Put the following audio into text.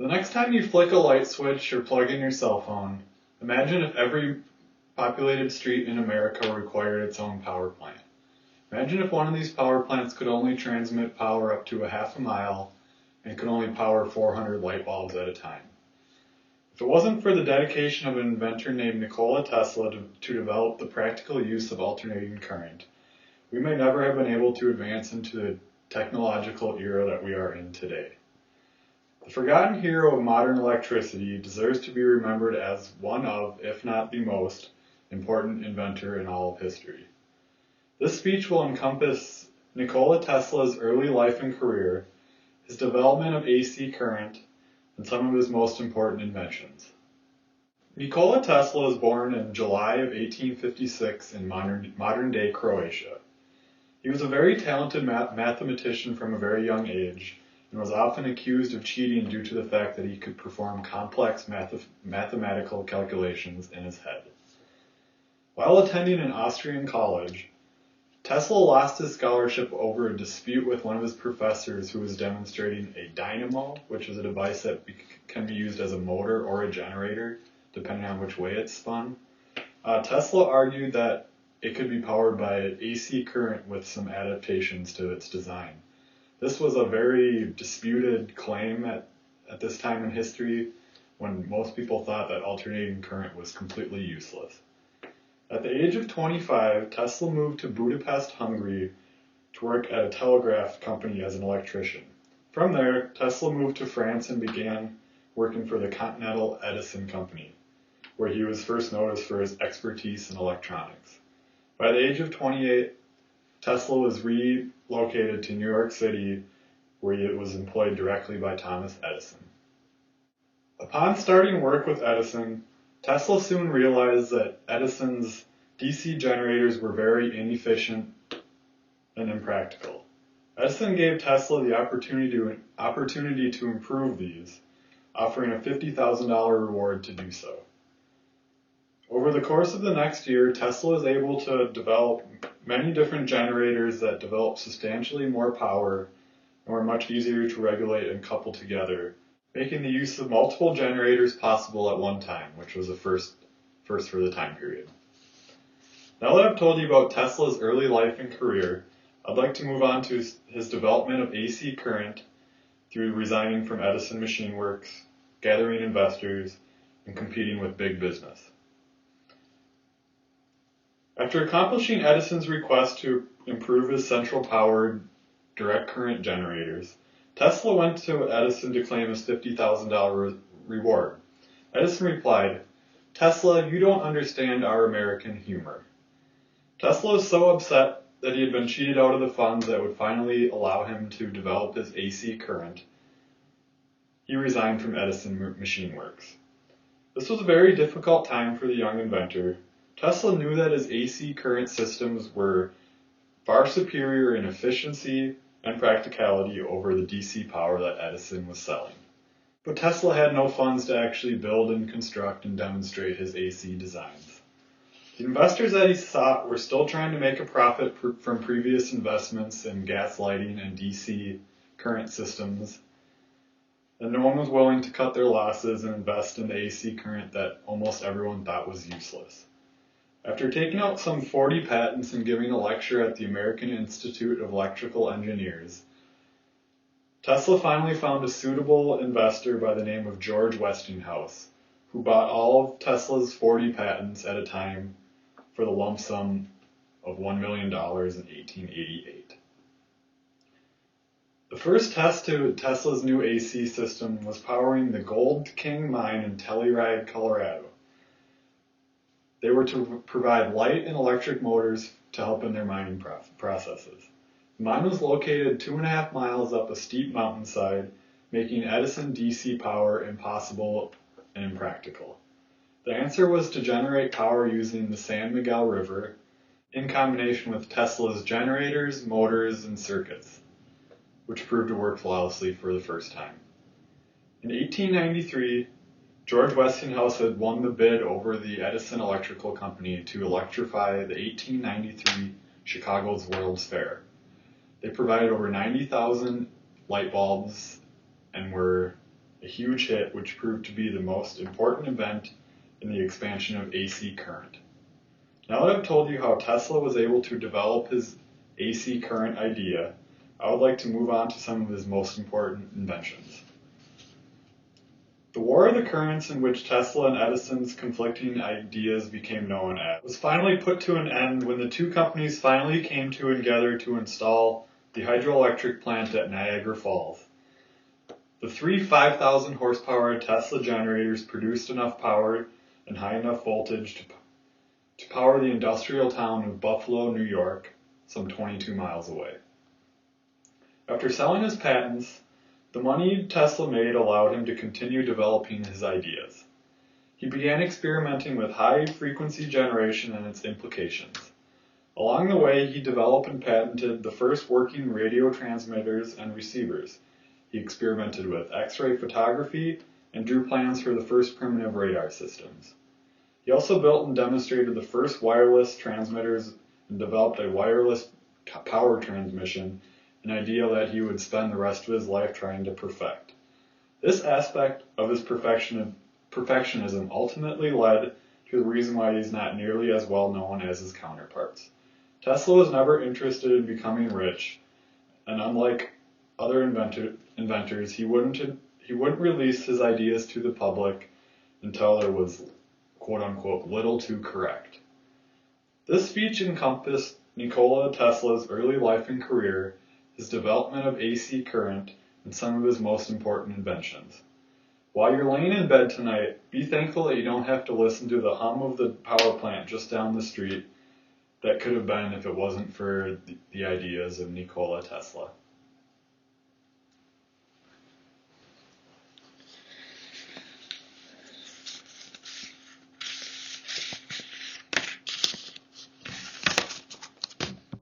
The next time you flick a light switch or plug in your cell phone, imagine if every populated street in America required its own power plant. Imagine if one of these power plants could only transmit power up to a half a mile and could only power 400 light bulbs at a time. If it wasn't for the dedication of an inventor named Nikola Tesla to develop the practical use of alternating current, we may never have been able to advance into the technological era that we are in today. The forgotten hero of modern electricity deserves to be remembered as one of, if not the most, important inventor in all of history. This speech will encompass Nikola Tesla's early life and career, his development of AC current, and some of his most important inventions. Nikola Tesla was born in July of 1856 in modern-day Croatia. He was a very talented mathematician from a very young age, and was often accused of cheating due to the fact that he could perform complex mathematical calculations in his head. While attending an Austrian college, Tesla lost his scholarship over a dispute with one of his professors who was demonstrating a dynamo, which is a device that can be used as a motor or a generator, depending on which way it's spun. Tesla argued that it could be powered by AC current with some adaptations to its design. This was a very disputed claim at this time in history, when most people thought that alternating current was completely useless. At the age of 25, Tesla moved to Budapest, Hungary to work at a telegraph company as an electrician. From there, Tesla moved to France and began working for the Continental Edison Company, where he was first noticed for his expertise in electronics. By the age of 28, Tesla was relocated to New York City, where he was employed directly by Thomas Edison. Upon starting work with Edison, Tesla soon realized that Edison's DC generators were very inefficient and impractical. Edison gave Tesla the opportunity to improve these, offering a $50,000 reward to do so. Over the course of the next year, Tesla was able to develop many different generators that developed substantially more power and were much easier to regulate and couple together, making the use of multiple generators possible at one time, which was a first for the time period. Now that I've told you about Tesla's early life and career, I'd like to move on to his development of AC current through resigning from Edison Machine Works, gathering investors, and competing with big business. After accomplishing Edison's request to improve his central-powered direct current generators, Tesla went to Edison to claim his $50,000 reward. Edison replied, "Tesla, you don't understand our American humor." Tesla was so upset that he had been cheated out of the funds that would finally allow him to develop his AC current. He resigned from Edison Machine Works. This was a very difficult time for the young inventor. Tesla knew that his AC current systems were far superior in efficiency and practicality over the DC power that Edison was selling. But Tesla had no funds to actually build and construct and demonstrate his AC designs. The investors that he sought were still trying to make a profit from previous investments in gas lighting and DC current systems, and no one was willing to cut their losses and invest in the AC current that almost everyone thought was useless. After taking out some 40 patents and giving a lecture at the American Institute of Electrical Engineers, Tesla finally found a suitable investor by the name of George Westinghouse, who bought all of Tesla's 40 patents at a time for the lump sum of $1 million in 1888. The first test to Tesla's new AC system was powering the Gold King mine in Telluride, Colorado. They were to provide light and electric motors to help in their mining processes. The mine was located 2.5 miles up a steep mountainside, making Edison DC power impossible and impractical. The answer was to generate power using the San Miguel River in combination with Tesla's generators, motors, and circuits, which proved to work flawlessly for the first time. In 1893, George Westinghouse had won the bid over the Edison Electrical Company to electrify the 1893 Chicago's World's Fair. They provided over 90,000 light bulbs and were a huge hit which proved to be the most important event in the expansion of AC current. Now that I've told you how Tesla was able to develop his AC current idea, I would like to move on to some of his most important inventions. The War of the Currents, in which Tesla and Edison's conflicting ideas became known as, was finally put to an end when the two companies finally came together to install the hydroelectric plant at Niagara Falls. The three 5,000 horsepower Tesla generators produced enough power and high enough voltage to power the industrial town of Buffalo, New York, some 22 miles away. After selling his patents, the money Tesla made allowed him to continue developing his ideas. He began experimenting with high-frequency generation and its implications. Along the way, he developed and patented the first working radio transmitters and receivers. He experimented with X-ray photography and drew plans for the first primitive radar systems. He also built and demonstrated the first wireless transmitters and developed a wireless power transmission, an idea that he would spend the rest of his life trying to perfect. This aspect of his perfectionism ultimately led to the reason why he's not nearly as well known as his counterparts. Tesla was never interested in becoming rich, and unlike other inventors, he wouldn't release his ideas to the public until there was quote-unquote little to correct. This speech encompassed Nikola Tesla's early life and career, his development of AC current, and some of his most important inventions. While you're laying in bed tonight, be thankful that you don't have to listen to the hum of the power plant just down the street that could have been if it wasn't for the ideas of Nikola Tesla.